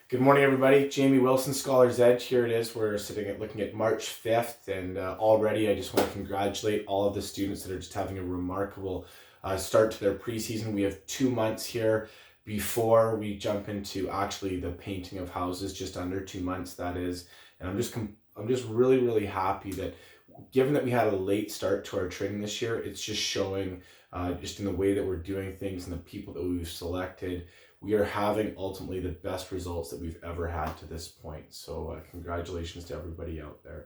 Good morning, everybody. Jamie Wilson, Scholar's Edge. Here it is. We're looking at March 5th, and already I just want to congratulate all of the students that are just having a remarkable start to their preseason. We have 2 months here before we jump into actually the painting of houses, just under 2 months that is. And I'm just really happy that, given that we had a late start to our training this year, it's just showing just in the way that we're doing things and the people that we've selected, we are having ultimately the best results that we've ever had to this point. So congratulations to everybody out there.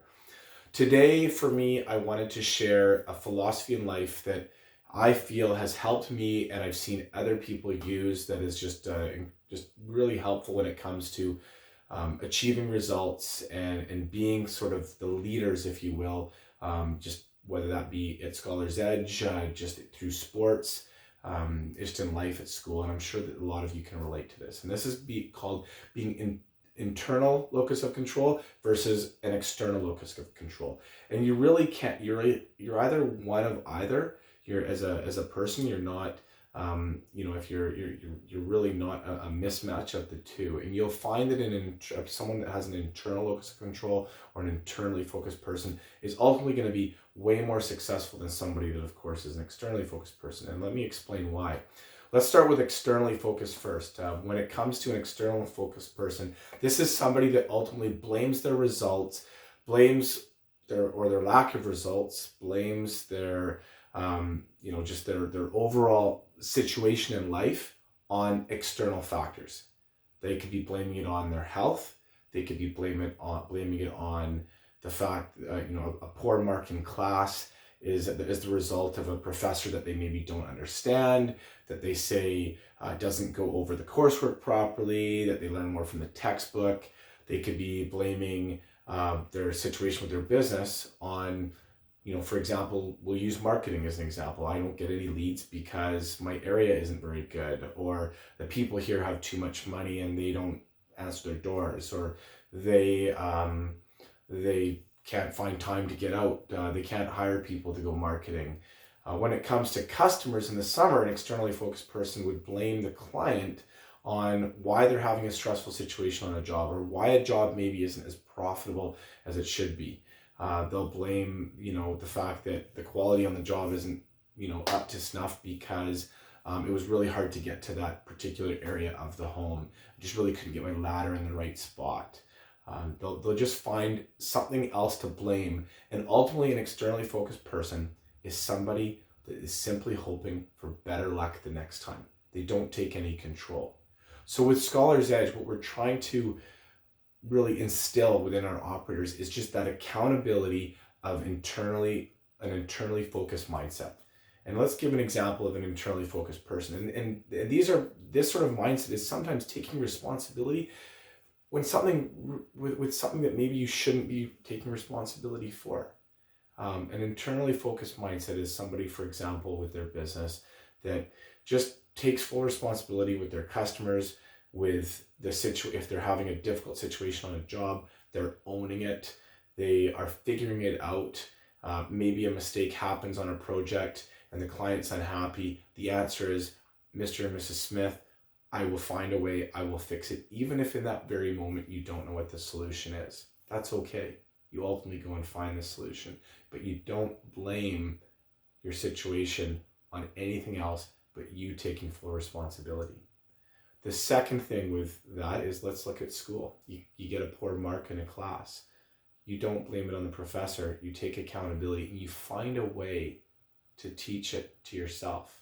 Today, for me, I wanted to share a philosophy in life that I feel has helped me and I've seen other people use, that is just really helpful when it comes to achieving results and being sort of the leaders, if you will, just whether that be at Scholar's Edge, just through sports, just in life at school. And I'm sure that a lot of you can relate to this. And this is called being internal locus of control versus an external locus of control. And you really can't, you're either one of either. You're as a person, you're not, if you're really not a mismatch of the two. And you'll find that someone that has an internal locus of control or an internally focused person is ultimately going to be way more successful than somebody that, of course, is an externally focused person. And let me explain why. Let's start with externally focused first. When it comes to an external focused person, this is somebody that ultimately blames their results, blames their lack of results, blames their just their overall situation in life on external factors. They could be blaming it on their health. They could be blaming it on the fact a poor mark in class is the result of a professor that they maybe don't understand, that they say doesn't go over the coursework properly, that they learn more from the textbook. They could be blaming their situation with their business on, for example, we'll use marketing as an example. I don't get any leads because my area isn't very good, or the people here have too much money and they don't answer their doors, or they can't find time to get out. They can't hire people to go marketing. When it comes to customers in the summer, an externally focused person would blame the client on why they're having a stressful situation on a job, or why a job maybe isn't as profitable as it should be. They'll blame, the fact that the quality on the job isn't, up to snuff because it was really hard to get to that particular area of the home. I just really couldn't get my ladder in the right spot. They'll just find something else to blame. And ultimately, an externally focused person is somebody that is simply hoping for better luck the next time. They don't take any control. So with Scholar's Edge, what we're trying to really instill within our operators is just that accountability of an internally focused mindset. And let's give an example of an internally focused person. And this sort of mindset is sometimes taking responsibility when with something that maybe you shouldn't be taking responsibility for. An internally focused mindset is somebody, for example, with their business that just takes full responsibility with their customers, with if they're having a difficult situation on a job, they're owning it. They are figuring it out. Maybe a mistake happens on a project and the client's unhappy. The answer is, Mr. and Mrs. Smith, I will find a way, I will fix it. Even if in that very moment you don't know what the solution is, that's okay. You ultimately go and find the solution, but you don't blame your situation on anything else but you taking full responsibility. The second thing with that is, let's look at school. You get a poor mark in a class. You don't blame it on the professor. You take accountability and you find a way to teach it to yourself.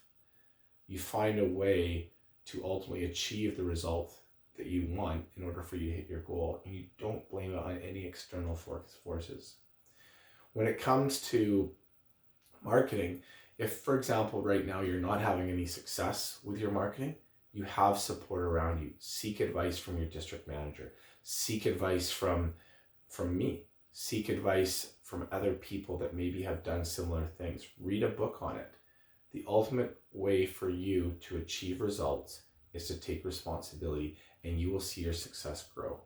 You find a way to ultimately achieve the result that you want in order for you to hit your goal. And you don't blame it on any external forces. When it comes to marketing, if, for example, right now you're not having any success with your marketing, you have support around you. Seek advice from your district manager. Seek advice from me. Seek advice from other people that maybe have done similar things. Read a book on it. The ultimate way for you to achieve results is to take responsibility, and you will see your success grow.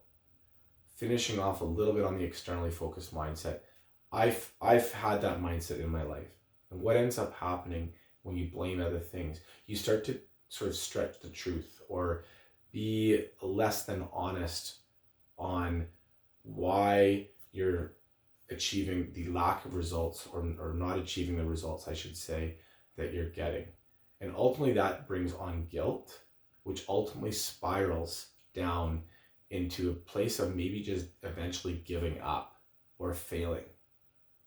Finishing off a little bit on the externally focused mindset, I've had that mindset in my life. And what ends up happening when you blame other things, you start to sort of stretch the truth, or be less than honest on why you're achieving the lack of results, or not achieving the results, I should say, that you're getting. And ultimately that brings on guilt, which ultimately spirals down into a place of maybe just eventually giving up or failing.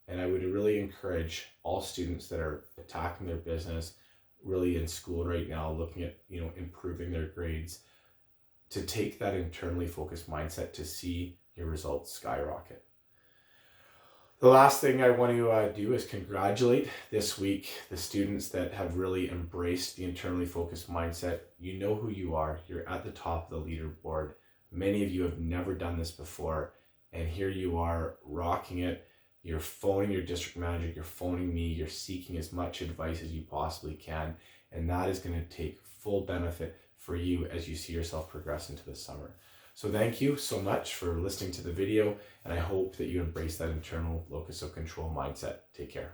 And I would really encourage all students that are attacking their business, really in school right now, looking at, improving their grades, to take that internally focused mindset to see your results skyrocket. The last thing I want to do is congratulate this week the students that have really embraced the internally focused mindset. You know who you are. You're at the top of the leaderboard. Many of you have never done this before, and here you are rocking it. You're phoning your district manager, you're phoning me, you're seeking as much advice as you possibly can, and that is going to take full benefit for you as you see yourself progress into the summer. So thank you so much for listening to the video, and I hope that you embrace that internal locus of control mindset. Take care.